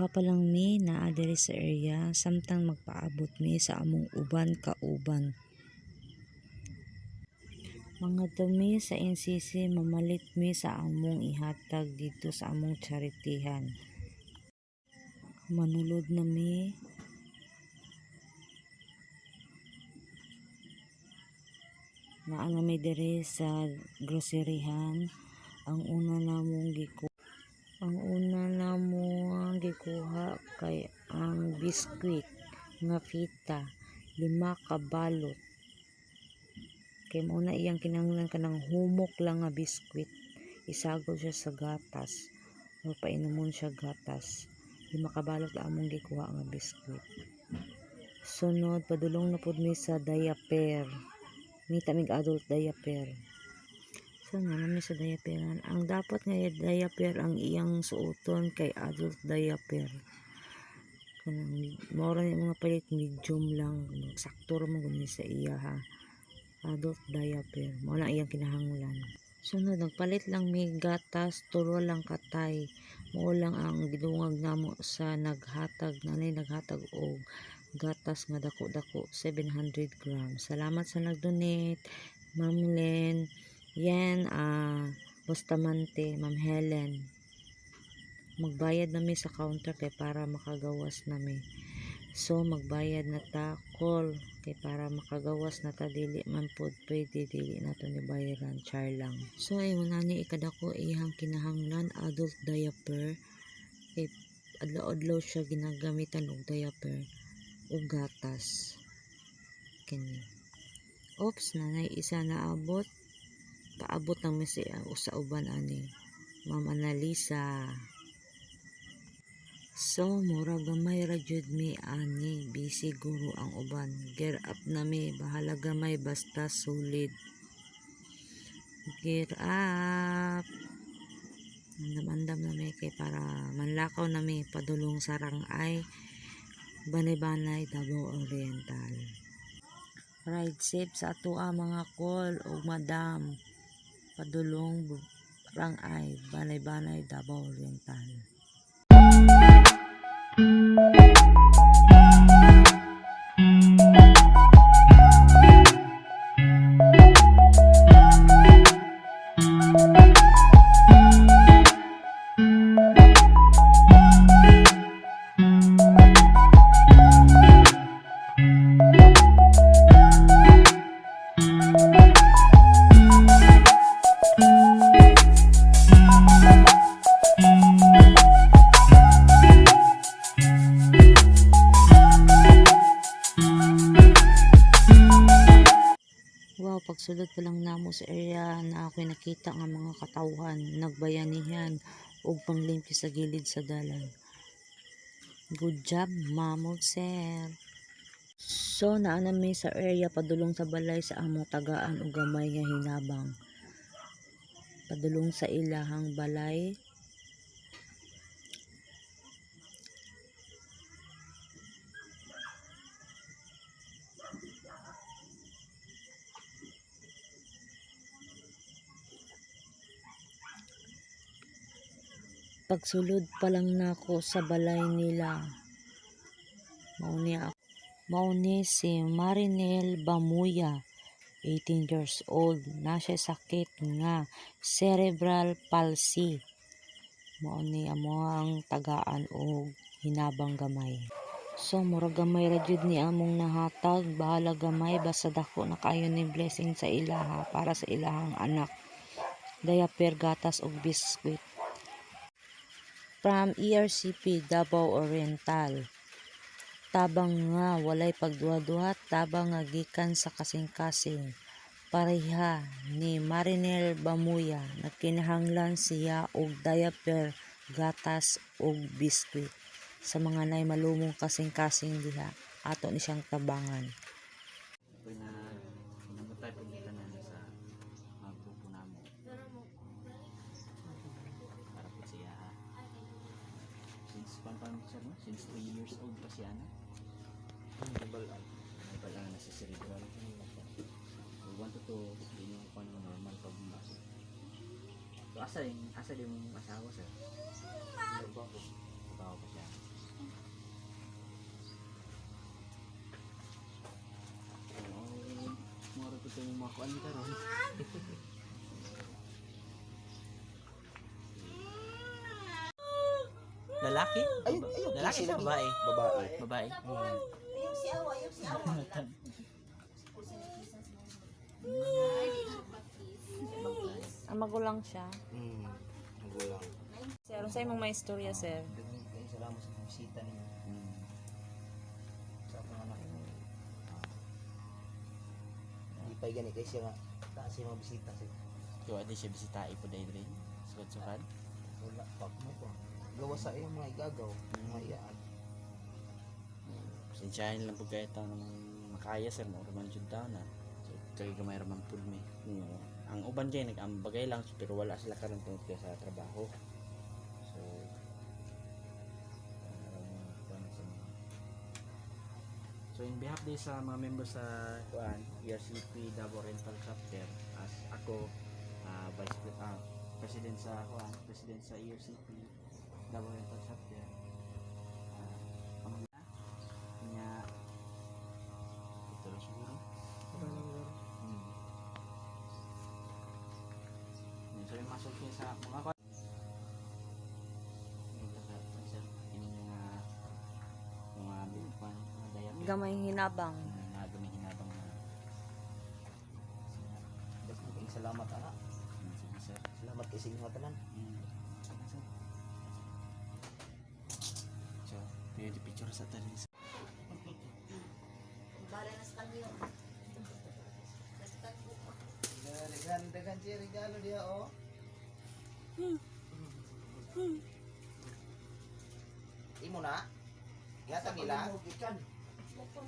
Duha pa lang mi naa diri sa area samtang magpaabot mi sa among uban ka uban. Mga dumi sa NCC mamalit mi sa among ihatag dito sa among charitihan. Manulod na mi. Naa na mi diri sa groceryhan. Ang una namong gikuha kay ang biskwit nga fita 5 ka balot. Kay mao na iyang kinahanglan kanang humok lang nga biskwit. Isagol siya sa gatas o painomon siya gatas. 5 ka balot lang among gikuha nga biskwit. Sunod padulong na pud mi sa diaper. Mita mig adult diaper. So naman sa diaperan. Ang dapat nga diaper ang iyang suoton kay adult diaper. Kanang mora ni mga palit medium lang. Sakto ra man guni sa iya ha. Adult diaper. Mao na iyang kinahanglan. Sunod nagpalit lang mi gatas, tulo lang katay. Mao lang ang gidungag namo sa naghatag og gatas nga dako-dako 700 grams. Salamat sa nag-donate. Ma'am Len, yan, Bustamante, Ma'am Helen. Magbayad nami sa counter kay para makagawas nami. So magbayad na ta call kay para makagawas na ta dili man pod pwede dili na to ni bayaran char lang. So ay ni ikadako iyang kinahanglan adult diaper. Kay adlaw-adlaw siya ginagamitan og diaper o gatas. Kini. Oops, nanay isa na abot. Paabot lang mi siya sa uban ani. Ma'am Analisa. So, mura gamay ra jud mi ani. Busy guro ang uban. Gear up na mi. Bahala gamay basta solid. Gear up. Andam-andam na mi kay para manlakaw na mi padulong sa Rangay. Banay-banay, Davao Oriental. Ride safe sa atoa mga call o madam. Padulong Rangay, Banay-banay, Davao Oriental. Wow, pagsulod pa lang namo sa area na ako'y nakita nga mga katawhan, nagbayanihan og panglimpyo sa gilid sa dalan. Good job, mamog sir. So naa mi sa area padulong sa balay sa among tagaan og gamay nga hinabang. Padulong sa ilahang balay. Pagsulod pa lang nako sa balay nila. Mao ni si Marinel Bamuya, 18 years old. Na siya sakit nga cerebral palsy. Mao ni amo ang tagaan og hinabang gamay. So murag gamay ra jud ni among nahatag. Bahala gamay basta dako na kaayo ni blessing sa ilaha para sa ilahang anak. Diaper, gatas ug biskwit. From ERCP Davao Oriental. Tabang nga walay pagduha-duha, tabang nga gikan sa kasing-kasing. Pareha ni Marinel Bamuya, nagkinahanglan siya og diaper, gatas ug biskwit. Sa mga nay malumong kasing-kasing diha, ato ni siyang tabangan. Since 3 years old pa siya na. Nabalaan na sa cerebral. So 1 to 2, hindi nyo kung ano normal pag-umas. So asa din mong asawa sir? Trabaho pa siya. kuan ni karon. Lalaki? Lalaki sa babae? Babae. Babae. Ang magulang siya. Magulang. Sir, ano sa imong may istorya, sir? Daghan kayo salamat sa bisita ninyo. Sa akong anak. Di pa gani kay siya nga. Taas siya mga bisita siya. Yo adi siya bisita ipo dai dre. Sukad-sukad. Wala, pak mo pa. Gawa sa iyong mga igagaw. Mga iyaan. Sensyahin lang pag kaya taon namang makaya sir mo raman jud taon na. So kay gamay raman pud mi. Ang uban kay nag-ambagay lang pero wala sila karon tungod kay sa trabaho. So So in behalf din sa mga members sa kuan ERCP Davao Rental Chapter as ako president sa kuan president sa ERCP Davao Rental Chapter pamilya niya ito lang siguro so yung masok niya sa mga kuan mga dayat Gamay hinabang. nagami hinabang na Daghan kayo salamat anak. sige sir. Salamat kay sa inyong tanan. So, pwede picture sa tanin. Daghan siya regalo dia oh. Imo na? Yata nila? Lapon.